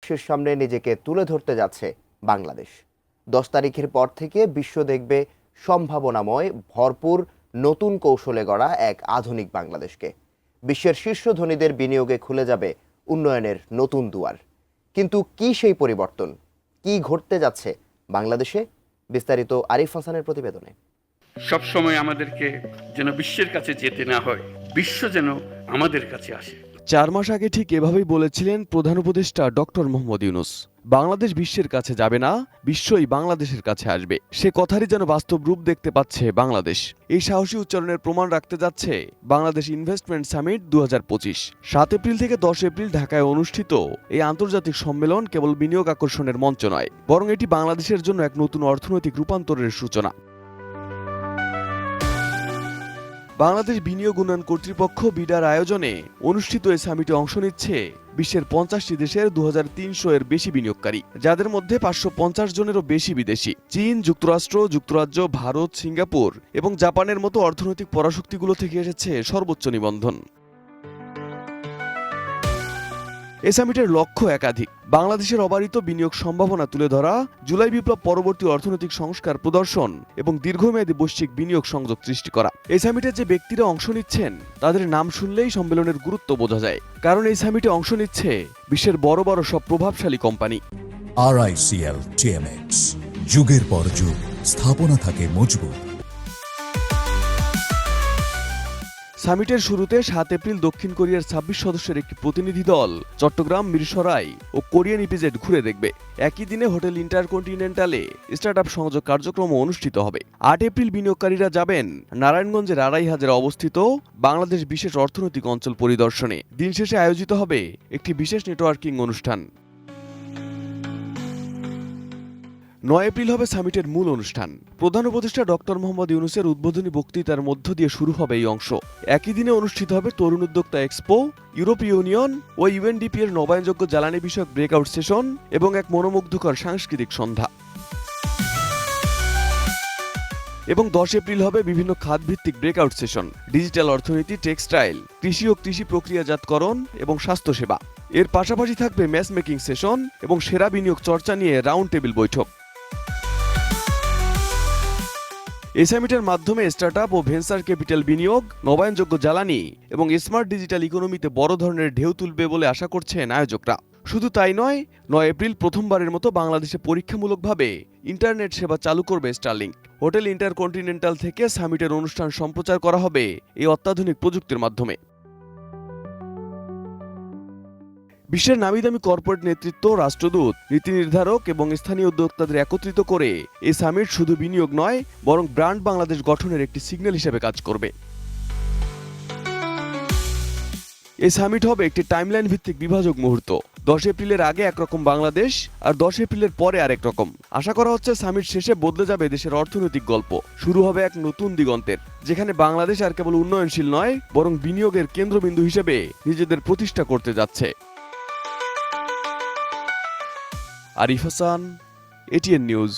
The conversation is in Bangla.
বিশ্বের সামনে নিজেকে তুলে ধরতে যাচ্ছে বাংলাদেশ। 10 তারিখের পর থেকে বিশ্ব দেখবে সম্ভাবনাময় ভরপুর নতুন কৌশলে গড়া এক আধুনিক বাংলাদেশকে। বিশ্বের শীর্ষ ধনীদের বিনিয়োগে খুলে যাবে উন্নয়নের নতুন দুয়ার। কিন্তু কি সেই পরিবর্তন, কি ঘটতে যাচ্ছে বাংলাদেশে? বিস্তারিত আরিফ হাসানের প্রতিবেদনে। সবসময় আমাদেরকে যেন বিশ্বের কাছে যেতে না হয়, বিশ্ব যেন আমাদের কাছে আসে। 4 মাস আগে ঠিক এভাবেই বলেছিলেন প্রধান উপদেষ্টা ডক্টর মোহাম্মদ ইউনূস। বাংলাদেশ বিশ্বের কাছে যাবে না, বিশ্বই বাংলাদেশের কাছে আসবে। সে কথারই যেন বাস্তব রূপ দেখতে পাচ্ছে বাংলাদেশ। এই সাহসী উচ্চারণের প্রমাণ রাখতে যাচ্ছে বাংলাদেশ ইনভেস্টমেন্ট সামিট 2025। 7 এপ্রিল থেকে 10 এপ্রিল ঢাকায় অনুষ্ঠিত এই আন্তর্জাতিক সম্মেলন কেবল বিনিয়োগ আকর্ষণের মঞ্চ নয়, বরং এটি বাংলাদেশের জন্য এক নতুন অর্থনৈতিক রূপান্তরের সূচনা। বাংলাদেশ বিনিয়োগ উন্নয়ন কর্তৃপক্ষ বিডার আয়োজনে অনুষ্ঠিত এই সামিটে অংশ নিচ্ছে বিশ্বের 50টি দেশের 2300 এর বেশি বিনিয়োগকারী, যাদের মধ্যে 550 জনেরও বেশি বিদেশি। চীন, যুক্তরাষ্ট্র, যুক্তরাজ্য, ভারত, সিঙ্গাপুর এবং জাপানের মতো অর্থনৈতিক পরাশক্তিগুলো থেকে এসেছে সর্বোচ্চ নিবন্ধন। এই সামিটের লক্ষ্য একাধিক। বাংলাদেশের অবারিত বিনিয়োগ সম্ভাবনা তুলে ধরা, জুলাই বিপ্লব পরবর্তী অর্থনৈতিক সংস্কার প্রদর্শন এবং দীর্ঘমেয়াদী বৈশ্বিক বিনিয়োগ সংযোগ সৃষ্টি করা। এই সামিটে যে ব্যক্তিরা অংশ নিচ্ছেন তাদের নাম শুনলেই সম্মেলনের গুরুত্ব বোঝা যায়, কারণ এই সামিটে অংশ নিচ্ছে বিশ্বের বড় বড় সব প্রভাবশালী কোম্পানি। RICL TMX, যুগের পর যুগ স্থাপনা থাকে মজবুত। সামিটের শুরুতে 7 এপ্রিল দক্ষিণ কোরিয়ার 26 সদস্যের একটি প্রতিনিধি দল চট্টগ্রাম, মিরসরাই ও কোরিয়ান ইপিজেড ঘুরে দেখবে। একই দিনে হোটেল ইন্টারকন্টিনেন্টালে স্টার্টআপ সংযোগ কার্যক্রম অনুষ্ঠিত হবে। 8 এপ্রিল বিনিয়োগকারীরা যাবেন নারায়ণগঞ্জের আড়াইহাজারে অবস্থিত বাংলাদেশ বিশেষ অর্থনৈতিক অঞ্চল পরিদর্শনে। দিন শেষে আয়োজিত হবে একটি বিশেষ নেটওয়ার্কিং অনুষ্ঠান। 9 এপ্রিল হবে সামিটের মূল অনুষ্ঠান। প্রধান উপদেষ্টা ডক্টর মোহাম্মদ ইউনূসের উদ্বোধনী বক্তৃতার মধ্য দিয়ে শুরু হবে এই অংশ। একই দিনে অনুষ্ঠিত হবে তরুণ উদ্যোক্তা এক্সপো, ইউরোপীয় ইউনিয়ন ও ইউএনডিপি এর নবায়নযোগ্য জ্বালানি বিষয়ক ব্রেকআউট সেশন এবং এক মনোমুগ্ধকর সাংস্কৃতিক সন্ধ্যা। এবং 10 এপ্রিল হবে বিভিন্ন খাতভিত্তিক ব্রেকআউট সেশন, ডিজিটাল অর্থনীতি, টেক্সটাইল, কৃষি ও কৃষি প্রক্রিয়াজাতকরণ এবং স্বাস্থ্যসেবা। এর পাশাপাশি থাকবে ম্যাচ মেকিং সেশন এবং সেরা বিনিয়োগ চর্চা নিয়ে রাউন্ড টেবিল বৈঠক। এই সামিটের মাধ্যমে স্টার্টআপ ও ভেঞ্চার ক্যাপিটাল বিনিয়োগ, নবায়নযোগ্য জ্বালানি এবং স্মার্ট ডিজিটাল ইকোনমিতে বড় ধরনের ঢেউ তুলবে বলে আশা করছেন আয়োজকরা। শুধু তাই নয়, 9 এপ্রিল প্রথমবারের মতো বাংলাদেশে পরীক্ষামূলকভাবে ইন্টারনেট সেবা চালু করবে স্টারলিংক। হোটেল ইন্টারকন্টিনেন্টাল থেকে সামিটের অনুষ্ঠান সম্প্রচার করা হবে এই অত্যাধুনিক প্রযুক্তির মাধ্যমে। বিশ্বের নামিদামি কর্পোরেট নেতৃত্ব, রাষ্ট্রদূত, নীতি নির্ধারক এবং স্থানীয় উদ্যোক্তাদের একত্রিত করে এই সামিট শুধু বিনিয়োগ নয়, বরং ব্র্যান্ড বাংলাদেশ গঠনের একটি সিগন্যাল হিসেবে কাজ করবে। এই সামিট হবে একটি টাইমলাইন ভিত্তিক বিভাজক মুহূর্ত। 10 এপ্রিলের আগে একরকম বাংলাদেশ আর 10 এপ্রিলের পরে আরেক রকম। আশা করা হচ্ছে সামিট শেষে বদলে যাবে দেশের অর্থনৈতিক গল্প। শুরু হবে এক নতুন দিগন্তের, যেখানে বাংলাদেশ আর কেবল উন্নয়নশীল নয়, বরং বিনিয়োগের কেন্দ্রবিন্দু হিসেবে নিজেদের প্রতিষ্ঠা করতে যাচ্ছে। Arif Hasan, ATN news.